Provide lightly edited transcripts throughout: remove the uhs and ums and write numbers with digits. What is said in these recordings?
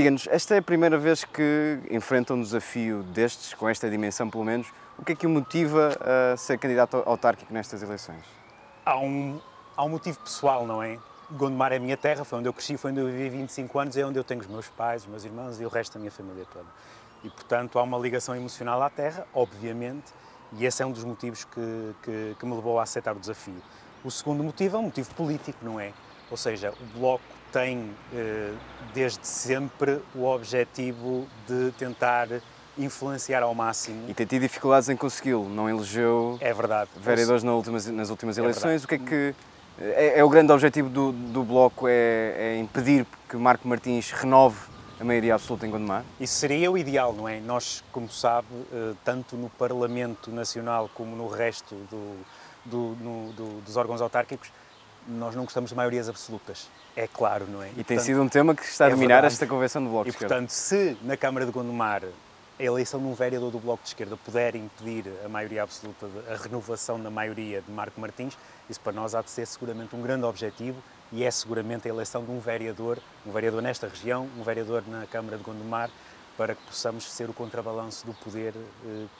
Diga-nos, esta é a primeira vez que enfrenta um desafio destes, com esta dimensão pelo menos. O que é que o motiva a ser candidato autárquico nestas eleições? Há um motivo pessoal, não é? Gondomar é a minha terra, foi onde eu cresci, foi onde eu vivi 25 anos, é onde eu tenho os meus pais, os meus irmãos e o resto da minha família toda. E, portanto, há uma ligação emocional à terra, obviamente, e esse é um dos motivos que me levou a aceitar o desafio. O segundo motivo é um motivo político, não é? Ou seja, o Bloco tem, desde sempre, o objetivo de tentar influenciar ao máximo. E tem tido dificuldades em consegui-lo, não elegeu vereadores nas últimas eleições. O que é que é o grande objetivo do Bloco, é impedir que Marco Martins renove a maioria absoluta em Gondomar? Isso seria o ideal, não é? Nós, como sabe, tanto no Parlamento Nacional como no resto dos órgãos autárquicos, nós não gostamos de maiorias absolutas, é claro, não é? E tem sido um tema que está a dominar esta convenção do Bloco de Esquerda. E, portanto, se na Câmara de Gondomar a eleição de um vereador do Bloco de Esquerda puder impedir a maioria absoluta, a renovação da maioria de Marco Martins, isso para nós há de ser seguramente um grande objetivo e é seguramente a eleição de um vereador nesta região, um vereador na Câmara de Gondomar, para que possamos ser o contrabalanço do poder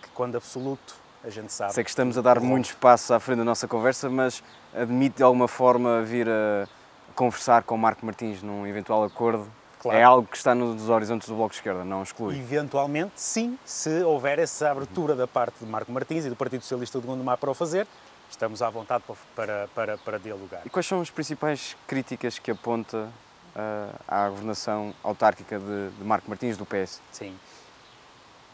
que, quando absoluto, a gente sabe. Sei que estamos a dar muitos passos à frente da nossa conversa, mas admite de alguma forma vir a conversar com Marco Martins num eventual acordo? Claro. É algo que está nos horizontes do Bloco de Esquerda, não exclui? Eventualmente, sim, se houver essa abertura da parte de Marco Martins e do Partido Socialista de Gondomar para o fazer, estamos à vontade para dialogar. E quais são as principais críticas que aponta à governação autárquica de Marco Martins, do PS? Sim.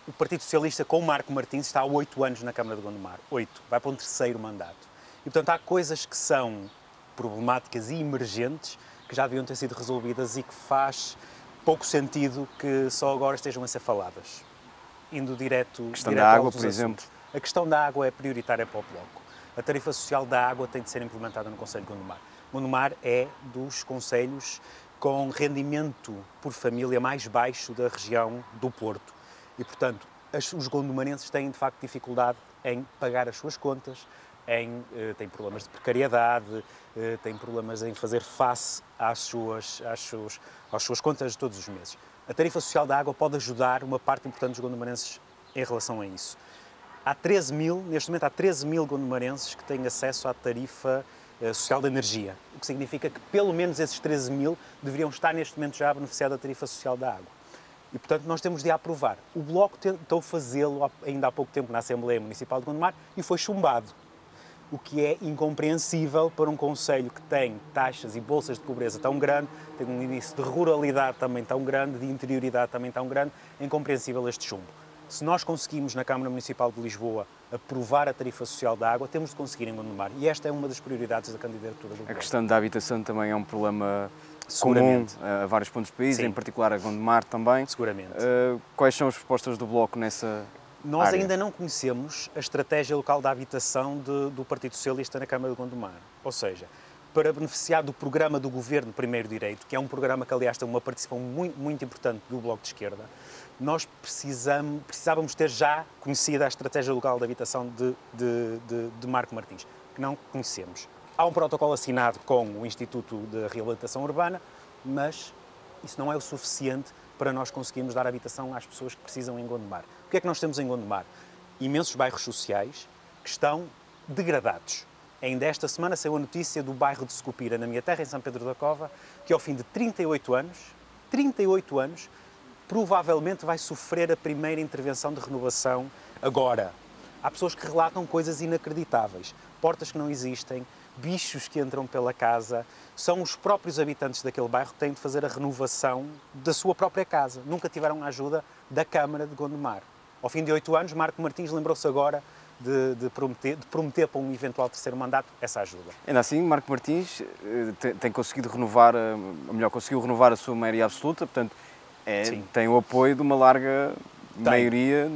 O Partido Socialista, com Marco Martins, está há 8 anos na Câmara de Gondomar. 8. Vai para um 3º mandato. E, portanto, há coisas que são problemáticas e emergentes que já deviam ter sido resolvidas e que faz pouco sentido que só agora estejam a ser faladas. Indo direto... A questão da água, por exemplo. A questão da água é prioritária para o Bloco. A tarifa social da água tem de ser implementada no Concelho de Gondomar. Gondomar é dos concelhos com rendimento por família mais baixo da região do Porto. E, portanto, os gondomarenses têm, de facto, dificuldade em pagar as suas contas, têm problemas de precariedade, têm problemas em fazer face às suas contas de todos os meses. A tarifa social da água pode ajudar uma parte importante dos gondomarenses em relação a isso. Neste momento há 13 mil gondomarenses que têm acesso à tarifa social da energia, o que significa que pelo menos esses 13 mil deveriam estar neste momento já a beneficiar da tarifa social da água. E, portanto, nós temos de a aprovar. O Bloco tentou fazê-lo ainda há pouco tempo na Assembleia Municipal de Gondomar e foi chumbado, o que é incompreensível para um concelho que tem taxas e bolsas de pobreza tão grande, tem um índice de ruralidade também tão grande, de interioridade também tão grande, é incompreensível este chumbo. Se nós conseguimos na Câmara Municipal de Lisboa aprovar a tarifa social da água, temos de conseguir em Gondomar. E esta é uma das prioridades da candidatura do Bloco. A questão da habitação também é um problema comum a vários pontos do país, sim, em particular a Gondomar também. Seguramente. Quais são as propostas do Bloco nessa Nós área? ainda não conhecemos a estratégia local da habitação do Partido Socialista na Câmara de Gondomar. Ou seja, para beneficiar do programa do Governo Primeiro Direito, que é um programa que, aliás, tem uma participação muito importante do Bloco de Esquerda, nós precisávamos ter já conhecido a estratégia local de habitação de Marco Martins, que não conhecemos. Há um protocolo assinado com o Instituto de Reabilitação Urbana, mas isso não é o suficiente para nós conseguirmos dar habitação às pessoas que precisam em Gondomar. O que é que nós temos em Gondomar? Imensos bairros sociais que estão degradados. Ainda esta semana saiu a notícia do bairro de Secupira, na minha terra, em São Pedro da Cova, que ao fim de 38 anos, provavelmente vai sofrer a primeira intervenção de renovação agora. Há pessoas que relatam coisas inacreditáveis, portas que não existem, bichos que entram pela casa. São os próprios habitantes daquele bairro que têm de fazer a renovação da sua própria casa. Nunca tiveram a ajuda da Câmara de Gondomar. Ao fim de 8 anos, Marco Martins lembrou-se agora de prometer para um eventual 3º mandato essa ajuda. Ainda assim, Marco Martins tem conseguido renovar, ou melhor, conseguiu renovar a sua maioria absoluta, portanto, tem o apoio de uma larga maioria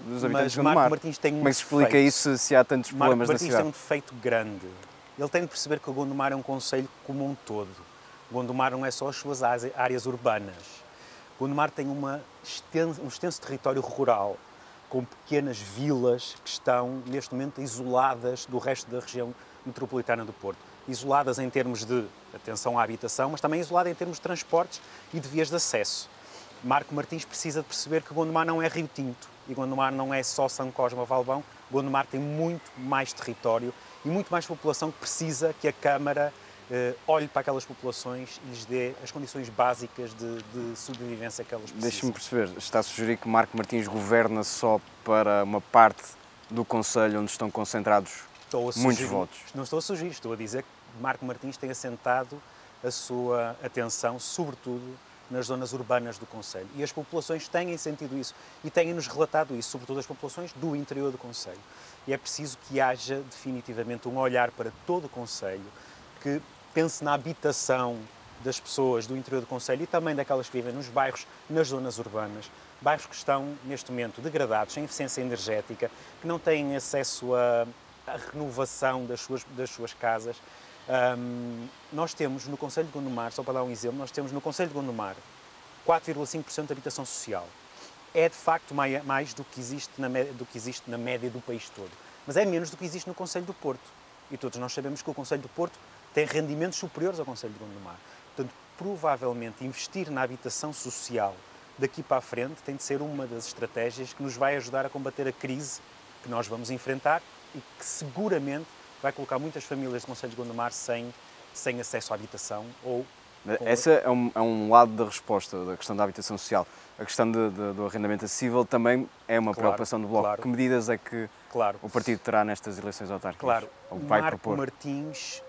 dos habitantes de Gondomar. Marco Martins tem Como é que se explica isso se há tantos problemas na cidade? Marco Martins tem um defeito grande. Ele tem de perceber que o Gondomar é um concelho como um todo. Gondomar não é só as suas áreas urbanas. Gondomar tem um extenso território rural, com pequenas vilas que estão, neste momento, isoladas do resto da região metropolitana do Porto. Isoladas em termos de atenção à habitação, mas também isoladas em termos de transportes e de vias de acesso. Marco Martins precisa de perceber que Gondomar não é Rio Tinto e Gondomar não é só São Cosme ou Valbão. Gondomar tem muito mais território e muito mais população que precisa que a Câmara olhe para aquelas populações e lhes dê as condições básicas de sobrevivência que elas precisam. Deixe-me perceber, está a sugerir que Marco Martins governa só para uma parte do Conselho onde estão concentrados muitos votos? Não estou a sugerir, estou a dizer que Marco Martins tem assentado a sua atenção, sobretudo, nas zonas urbanas do Conselho. E as populações têm sentido isso e têm-nos relatado isso, sobretudo as populações do interior do Conselho. E é preciso que haja definitivamente um olhar para todo o Conselho, que pense na habitação das pessoas do interior do Conselho e também daquelas que vivem nos bairros, nas zonas urbanas. Bairros que estão, neste momento, degradados, sem eficiência energética, que não têm acesso à renovação das suas casas. Nós temos no Conselho de Gondomar, só para dar um exemplo, nós temos no Conselho de Gondomar 4,5% de habitação social. É de facto mais do que existe na média do país todo, mas é menos do que existe no Conselho do Porto. E todos nós sabemos que o Conselho do Porto tem rendimentos superiores ao Conselho de Gondomar. Portanto, provavelmente investir na habitação social daqui para a frente tem de ser uma das estratégias que nos vai ajudar a combater a crise que nós vamos enfrentar e que seguramente vai colocar muitas famílias do Conselho de Gondomar sem acesso à habitação ou... Esse é um lado da resposta, da questão da habitação social. A questão do arrendamento acessível também é uma preocupação do Bloco. Claro. Que medidas é que o partido terá nestas eleições autárquicas? Claro, ou vai Marco propor? Martins,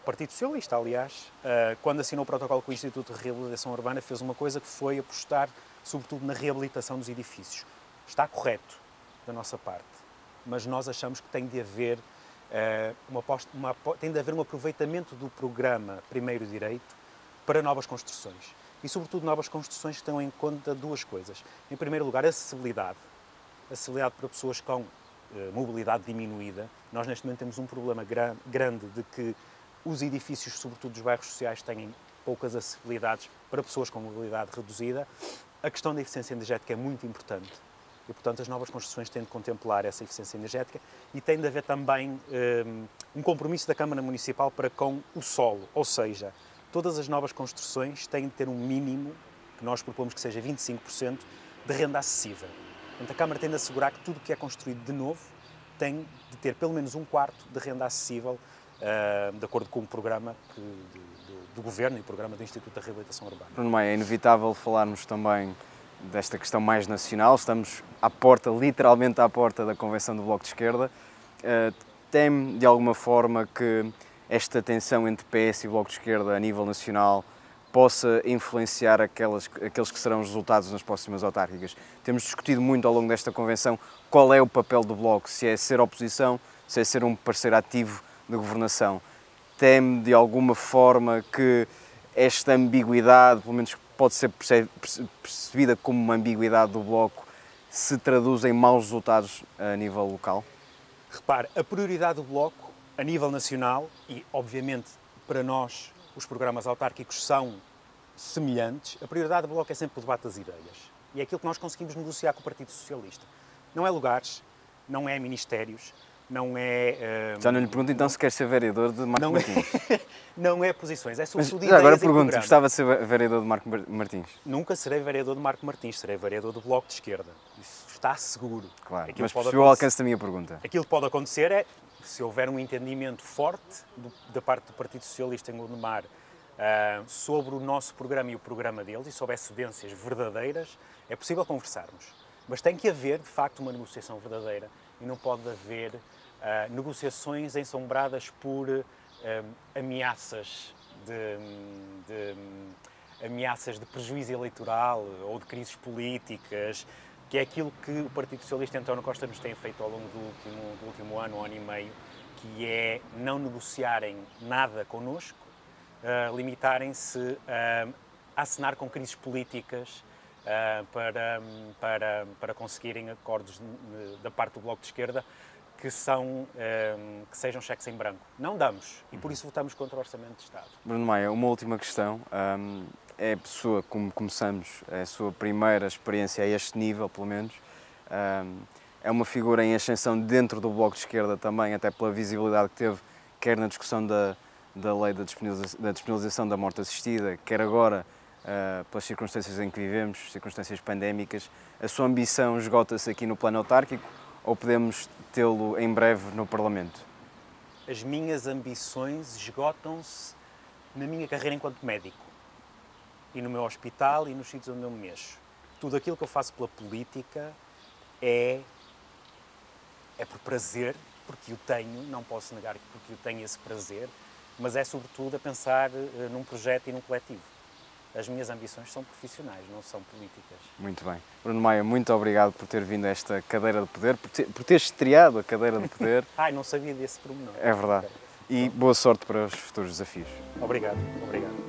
Partido Socialista, aliás, quando assinou o protocolo com o Instituto de Reabilitação Urbana, fez uma coisa que foi apostar, sobretudo, na reabilitação dos edifícios. Está correto da nossa parte, mas nós achamos que tem de haver tem de haver um aproveitamento do programa Primeiro Direito para novas construções. E, sobretudo, novas construções que tenham em conta duas coisas. Em primeiro lugar, a acessibilidade. Acessibilidade para pessoas com mobilidade diminuída. Nós, neste momento, temos um problema grande de que os edifícios, sobretudo dos bairros sociais, têm poucas acessibilidades para pessoas com mobilidade reduzida. A questão da eficiência energética é muito importante. E, portanto, as novas construções têm de contemplar essa eficiência energética e tem de haver também um compromisso da Câmara Municipal para com o solo, ou seja, todas as novas construções têm de ter um mínimo, que nós propomos que seja 25%, de renda acessível. Portanto, a Câmara tem de assegurar que tudo o que é construído de novo tem de ter pelo menos um quarto de renda acessível, de acordo com o programa do Governo e o programa do Instituto da Reabilitação Urbana. Bruno Maia, é inevitável falarmos também desta questão mais nacional. Estamos à porta, literalmente à porta da Convenção do Bloco de Esquerda. Teme, de alguma forma, que esta tensão entre PS e Bloco de Esquerda a nível nacional possa influenciar aqueles que serão os resultados nas próximas autárquicas? Temos discutido muito ao longo desta Convenção qual é o papel do Bloco, se é ser oposição, se é ser um parceiro ativo de governação. Teme, de alguma forma, que esta ambiguidade, pelo menos pode ser percebida como uma ambiguidade do Bloco, se traduz em maus resultados a nível local? Repare, a prioridade do Bloco, a nível nacional, e obviamente para nós os programas autárquicos são semelhantes, a prioridade do Bloco é sempre o debate das ideias. E é aquilo que nós conseguimos negociar com o Partido Socialista. Não é lugares, não é ministérios, não é... Já não lhe pergunto então se quer ser vereador de Marco Martins. Não é posições, é sobretudo ideias. Agora pergunto, programa. gostava de ser vereador de Marco Martins? Nunca serei vereador de Marco Martins, serei vereador do Bloco de Esquerda. Isso está seguro. Claro, mas percebeu o alcance da minha pergunta. Aquilo que pode acontecer é, se houver um entendimento forte da parte do Partido Socialista em Gondomar sobre o nosso programa e o programa deles, e se houver cedências verdadeiras, é possível conversarmos. Mas tem que haver, de facto, uma negociação verdadeira e não pode haver negociações ensombradas por ameaças de prejuízo eleitoral ou de crises políticas, que é aquilo que o Partido Socialista e António Costa nos tem feito ao longo do último ano e meio, que é não negociarem nada connosco, limitarem-se a acenar com crises políticas para conseguirem acordos da parte do Bloco de Esquerda que sejam cheques em branco. Não damos, e por isso votamos contra o Orçamento de Estado. Bruno Maia, uma última questão. É a pessoa, como começamos, é a sua primeira experiência a este nível, pelo menos. É uma figura em ascensão dentro do Bloco de Esquerda também, até pela visibilidade que teve, quer na discussão da lei da disponibilização da morte assistida, quer agora pelas circunstâncias em que vivemos, circunstâncias pandémicas, a sua ambição esgota-se aqui no plano autárquico ou podemos tê-lo em breve no Parlamento? As minhas ambições esgotam-se na minha carreira enquanto médico e no meu hospital e nos sítios onde eu me mexo. Tudo aquilo que eu faço pela política é por prazer, porque o tenho, não posso negar que porque eu tenho esse prazer, mas é sobretudo a pensar num projeto e num coletivo. As minhas ambições são profissionais, não são políticas. Muito bem. Bruno Maia, muito obrigado por ter vindo a esta cadeira de poder, por ter estreado a cadeira de poder. Não sabia desse pormenor. É verdade. E boa sorte para os futuros desafios. Obrigado, obrigado.